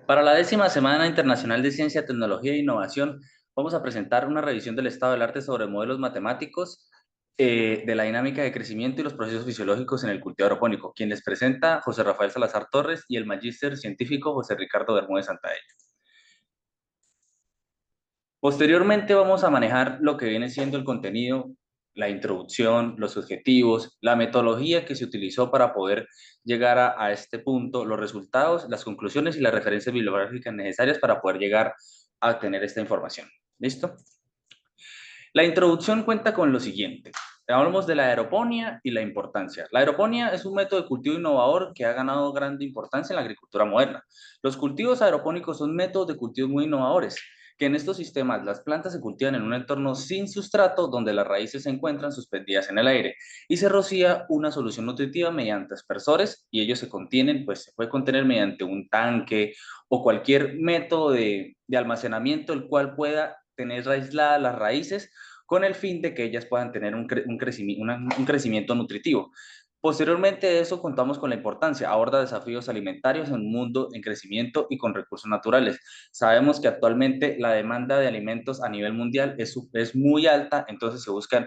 Para la 10ª Semana Internacional de Ciencia, Tecnología e Innovación, vamos a presentar una revisión del estado del arte sobre modelos matemáticos de la dinámica de crecimiento y los procesos fisiológicos en el cultivo aeropónico. Quien les presenta, José Rafael Salazar Torres y el magíster científico José Ricardo Bermúdez Santaella. Posteriormente vamos a manejar lo que viene siendo el contenido, la introducción, los objetivos, la metodología que se utilizó para poder llegar a este punto, los resultados, las conclusiones y las referencias bibliográficas necesarias para poder llegar a obtener esta información. ¿Listo? La introducción cuenta con lo siguiente. Hablamos de la aeroponía y la importancia. La aeroponía es un método de cultivo innovador que ha ganado grande importancia en la agricultura moderna. Los cultivos aeropónicos son métodos de cultivo muy innovadores, que en estos sistemas las plantas se cultivan en un entorno sin sustrato donde las raíces se encuentran suspendidas en el aire y se rocía una solución nutritiva mediante aspersores y ellos se contienen, pues se puede contener mediante un tanque o cualquier método de almacenamiento el cual pueda tener aisladas las raíces con el fin de que ellas puedan tener un crecimiento nutritivo. Posteriormente de eso contamos con la importancia, aborda desafíos alimentarios en un mundo en crecimiento y con recursos naturales. Sabemos que actualmente la demanda de alimentos a nivel mundial es muy alta, entonces se buscan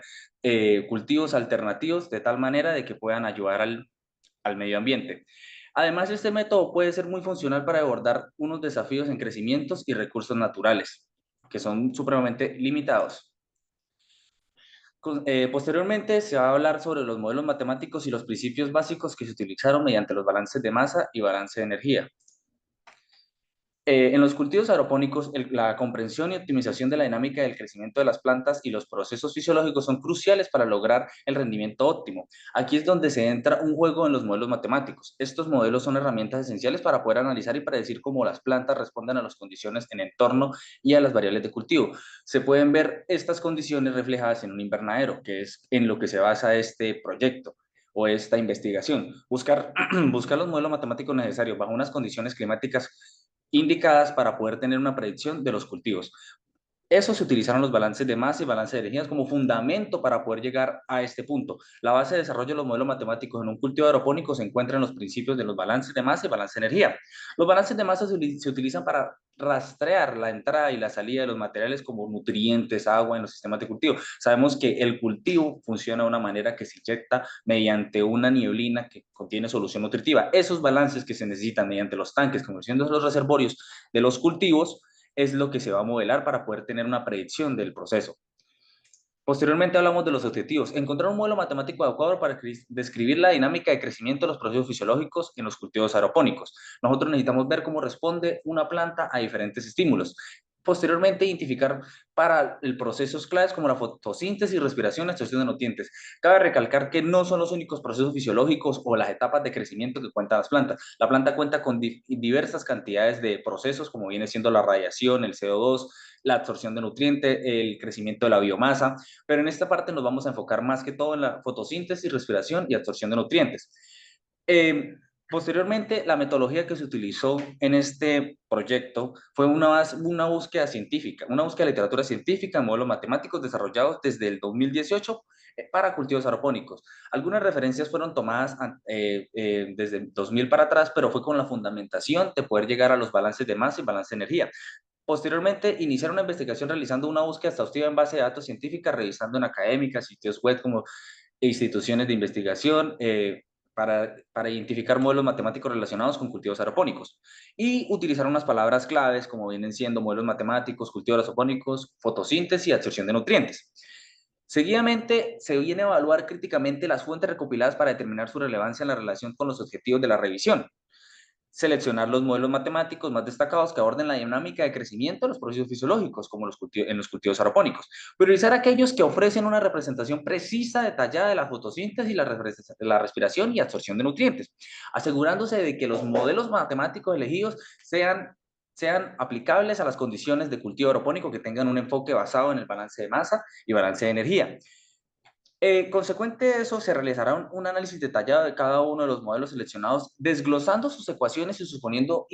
cultivos alternativos de tal manera de que puedan ayudar al medio ambiente. Además, este método puede ser muy funcional para abordar unos desafíos en crecimientos y recursos naturales, que son supremamente limitados. Posteriormente se va a hablar sobre los modelos matemáticos y los principios básicos que se utilizaron mediante los balances de masa y balance de energía. En los cultivos aeropónicos, la comprensión y optimización de la dinámica del crecimiento de las plantas y los procesos fisiológicos son cruciales para lograr el rendimiento óptimo. Aquí es donde se entra un juego en los modelos matemáticos. Estos modelos son herramientas esenciales para poder analizar y predecir cómo las plantas responden a las condiciones en entorno y a las variables de cultivo. Se pueden ver estas condiciones reflejadas en un invernadero, que es en lo que se basa este proyecto o esta investigación. Buscar los modelos matemáticos necesarios bajo unas condiciones climáticas indicadas para poder tener una predicción de los cultivos. Eso se utilizaron los balances de masa y balance de energías como fundamento para poder llegar a este punto. La base de desarrollo de los modelos matemáticos en un cultivo aeropónico se encuentra en los principios de los balances de masa y balance de energía. Los balances de masa se utilizan para rastrear la entrada y la salida de los materiales como nutrientes, agua en los sistemas de cultivo. Sabemos que el cultivo funciona de una manera que se inyecta mediante una nieblina que contiene solución nutritiva. Esos balances que se necesitan mediante los tanques, como siendo los reservorios de los cultivos, es lo que se va a modelar para poder tener una predicción del proceso. Posteriormente hablamos de los objetivos. Encontrar un modelo matemático adecuado para describir la dinámica de crecimiento de los procesos fisiológicos en los cultivos aeropónicos. Nosotros necesitamos ver cómo responde una planta a diferentes estímulos. Posteriormente, identificar para el procesos claves como la fotosíntesis, respiración, absorción de nutrientes. Cabe recalcar que no son los únicos procesos fisiológicos o las etapas de crecimiento que cuentan las plantas. La planta cuenta con diversas cantidades de procesos, como viene siendo la radiación, el CO2, la absorción de nutrientes, el crecimiento de la biomasa, pero en esta parte nos vamos a enfocar más que todo en la fotosíntesis, respiración y absorción de nutrientes. Eh, Posteriormente, la metodología que se utilizó en este proyecto fue una búsqueda científica, una búsqueda de literatura científica en modelos matemáticos desarrollados desde el 2018 para cultivos aeropónicos. Algunas referencias fueron tomadas desde el 2000 para atrás, pero fue con la fundamentación de poder llegar a los balances de masa y balance de energía. Posteriormente, iniciaron una investigación realizando una búsqueda exhaustiva en base de datos científicas, revisando en académicas, sitios web como instituciones de investigación, para identificar modelos matemáticos relacionados con cultivos aeropónicos. Y utilizaron unas palabras claves como vienen siendo modelos matemáticos, cultivos aeropónicos, fotosíntesis y absorción de nutrientes. Seguidamente, se viene a evaluar críticamente las fuentes recopiladas para determinar su relevancia en la relación con los objetivos de la revisión. Seleccionar los modelos matemáticos más destacados que aborden la dinámica de crecimiento de los procesos fisiológicos, como en los cultivos aeropónicos. Priorizar aquellos que ofrecen una representación precisa, detallada de la fotosíntesis, la respiración y absorción de nutrientes, asegurándose de que los modelos matemáticos elegidos sean aplicables a las condiciones de cultivo aeropónico que tengan un enfoque basado en el balance de masa y balance de energía. Consecuente de eso, se realizará un análisis detallado de cada uno de los modelos seleccionados, desglosando sus ecuaciones y suponiendo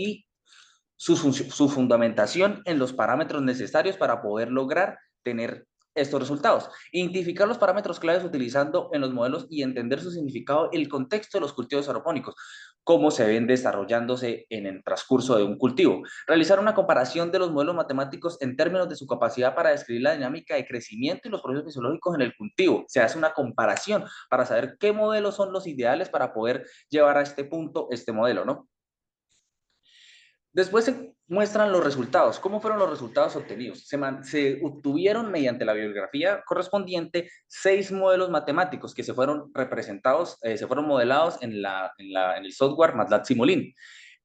su fundamentación en los parámetros necesarios para poder lograr tener estos resultados. Identificar los parámetros claves utilizando en los modelos y entender su significado, el contexto de los cultivos aeropónicos, cómo se ven desarrollándose en el transcurso de un cultivo. Realizar una comparación de los modelos matemáticos en términos de su capacidad para describir la dinámica de crecimiento y los procesos fisiológicos en el cultivo. Se hace una comparación para saber qué modelos son los ideales para poder llevar a este punto este modelo, ¿no? Después se muestran los resultados. ¿Cómo fueron los resultados obtenidos? Se obtuvieron mediante la bibliografía correspondiente 6 modelos matemáticos que se fueron representados, se fueron modelados en el software MATLAB Simulink.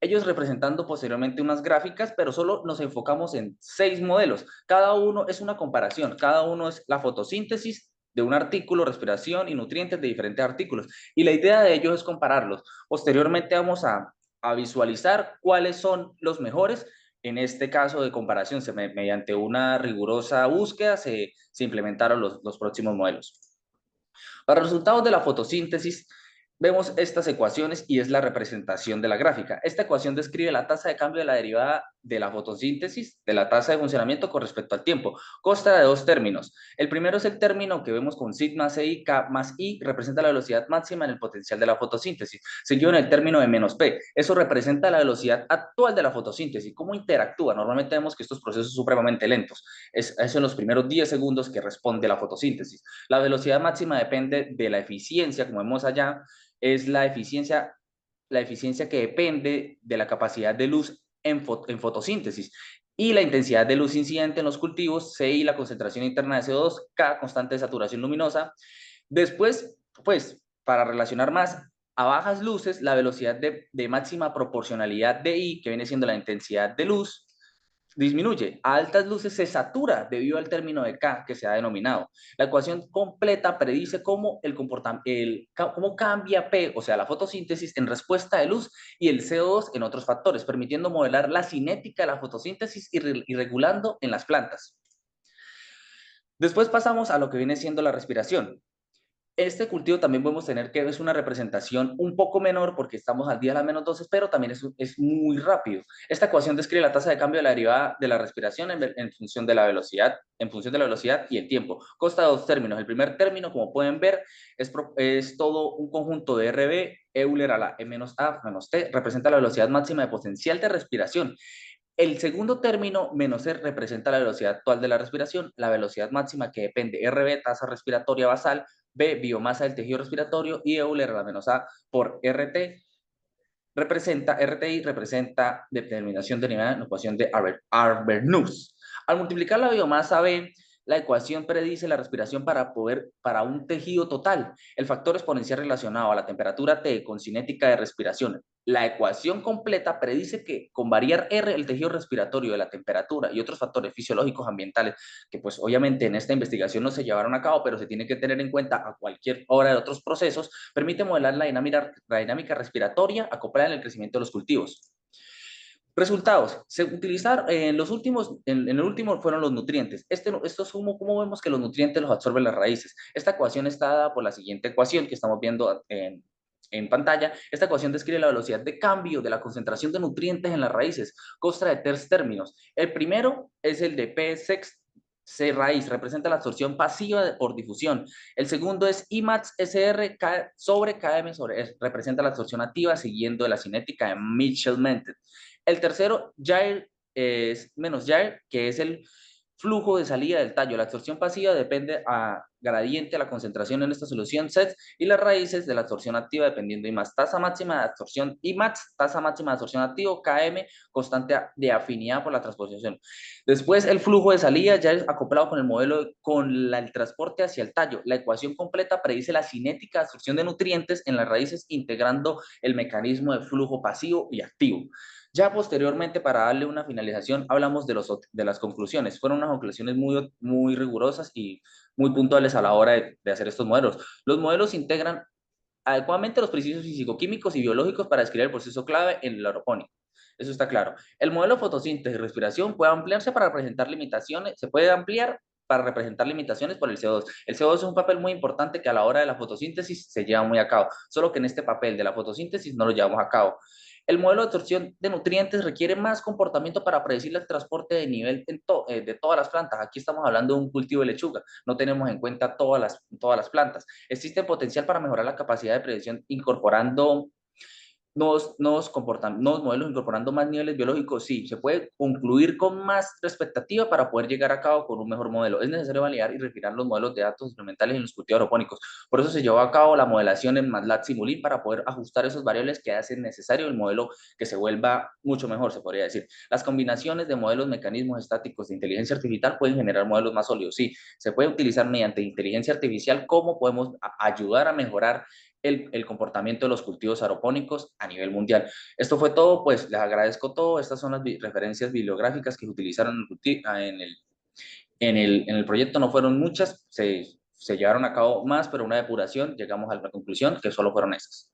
Ellos representando posteriormente unas gráficas, pero solo nos enfocamos en 6 modelos. Cada uno es una comparación, cada uno es la fotosíntesis de un artículo, respiración y nutrientes de diferentes artículos. Y la idea de ellos es compararlos. Posteriormente vamos a visualizar cuáles son los mejores. En este caso de comparación, mediante una rigurosa búsqueda, se implementaron los próximos modelos. Para los resultados de la fotosíntesis, vemos estas ecuaciones y es la representación de la gráfica. Esta ecuación describe la tasa de cambio de la derivada de la fotosíntesis, de la tasa de funcionamiento con respecto al tiempo. Consta de 2 términos. El primero es el término que vemos con sigma ci, k más i, representa la velocidad máxima en el potencial de la fotosíntesis, seguido en el término de menos p. Eso representa la velocidad actual de la fotosíntesis, cómo interactúa. Normalmente vemos que estos procesos son supremamente lentos. Eso en los primeros 10 segundos que responde la fotosíntesis. La velocidad máxima depende de la eficiencia, como vemos allá, es la eficiencia que depende de la capacidad de luz en fotosíntesis y la intensidad de luz incidente en los cultivos, CI, la concentración interna de CO2, K, constante de saturación luminosa. Después, pues, para relacionar más, a bajas luces, la velocidad de máxima proporcionalidad de I, que viene siendo la intensidad de luz, disminuye. A altas luces se satura debido al término de K que se ha denominado. La ecuación completa predice cómo, cómo cambia P, o sea, la fotosíntesis en respuesta de luz y el CO2 en otros factores, permitiendo modelar la cinética de la fotosíntesis y regulando en las plantas. Después pasamos a lo que viene siendo la respiración. Este cultivo también podemos tener que es una representación un poco menor porque estamos al día de las menos dosis, pero también es muy rápido. Esta ecuación describe la tasa de cambio de la derivada de la respiración en función de la velocidad, y el tiempo. Consta de 2 términos. El primer término, como pueden ver, es todo un conjunto de RB, Euler a la E menos A menos T, representa la velocidad máxima de potencial de respiración. El segundo término, menos R, representa la velocidad actual de la respiración, la velocidad máxima que depende RB, tasa respiratoria basal, B, biomasa del tejido respiratorio, y Euler a la menos A por RTI representa determinación derivada en la ecuación de Arbernoux. Al multiplicar la biomasa B, la ecuación predice la respiración para un tejido total. El factor exponencial relacionado a la temperatura T con cinética de respiración. La ecuación completa predice que con variar R el tejido respiratorio de la temperatura y otros factores fisiológicos ambientales que pues obviamente en esta investigación no se llevaron a cabo, pero se tiene que tener en cuenta a cualquier hora de otros procesos, permite modelar la dinámica respiratoria acoplada en el crecimiento de los cultivos. Resultados. Se utilizaron en el último fueron los nutrientes. Esto es como vemos que los nutrientes los absorben las raíces. Esta ecuación está dada por la siguiente ecuación que estamos viendo en pantalla. Esta ecuación describe la velocidad de cambio de la concentración de nutrientes en las raíces. Consta de 3 términos. El primero es el de P6 C raíz, representa la absorción pasiva por difusión. El segundo es IMAX SR sobre KM sobre S, representa la absorción activa siguiendo la cinética de Mitchell-Menten. El tercero, Jair, es menos Jair, que es el flujo de salida del tallo. La absorción pasiva depende a gradiente a la concentración en esta solución SET y las raíces de la absorción activa dependiendo de más tasa máxima de absorción IMAX, tasa máxima de absorción activo, KM, constante de afinidad por la transposición. Después el flujo de salida ya es acoplado con el modelo con el transporte hacia el tallo. La ecuación completa predice la cinética de absorción de nutrientes en las raíces integrando el mecanismo de flujo pasivo y activo. Ya posteriormente, para darle una finalización, hablamos de las conclusiones. Fueron unas conclusiones muy rigurosas y muy puntuales a la hora de hacer estos modelos. Los modelos integran adecuadamente los principios físico-químicos y biológicos para describir el proceso clave en el aeropónico. Eso está claro. El modelo fotosíntesis y respiración puede ampliarse para representar limitaciones, se puede ampliar para representar limitaciones por el CO2. El CO2 es un papel muy importante que a la hora de la fotosíntesis se lleva muy a cabo, solo que en este papel de la fotosíntesis no lo llevamos a cabo. El modelo de absorción de nutrientes requiere más comportamiento para predecir el transporte de nivel de todas las plantas. Aquí estamos hablando de un cultivo de lechuga, no tenemos en cuenta todas las plantas. Existe potencial para mejorar la capacidad de predicción incorporando nuevos modelos incorporando más niveles biológicos, sí, se puede concluir con más expectativa para poder llegar a cabo con un mejor modelo. Es necesario validar y refinar los modelos de datos experimentales en los cultivos aeropónicos. Por eso se llevó a cabo la modelación en MATLAB Simulink para poder ajustar esos variables que hacen necesario el modelo que se vuelva mucho mejor, se podría decir. Las combinaciones de modelos, mecanismos estáticos de inteligencia artificial pueden generar modelos más sólidos. Sí, se puede utilizar mediante inteligencia artificial cómo podemos ayudar a mejorar el comportamiento de los cultivos aeropónicos a nivel mundial. Esto fue todo, pues les agradezco todo. Estas son las referencias bibliográficas que se utilizaron en el proyecto. No fueron muchas, se llevaron a cabo más, pero una depuración, llegamos a la conclusión que solo fueron esas.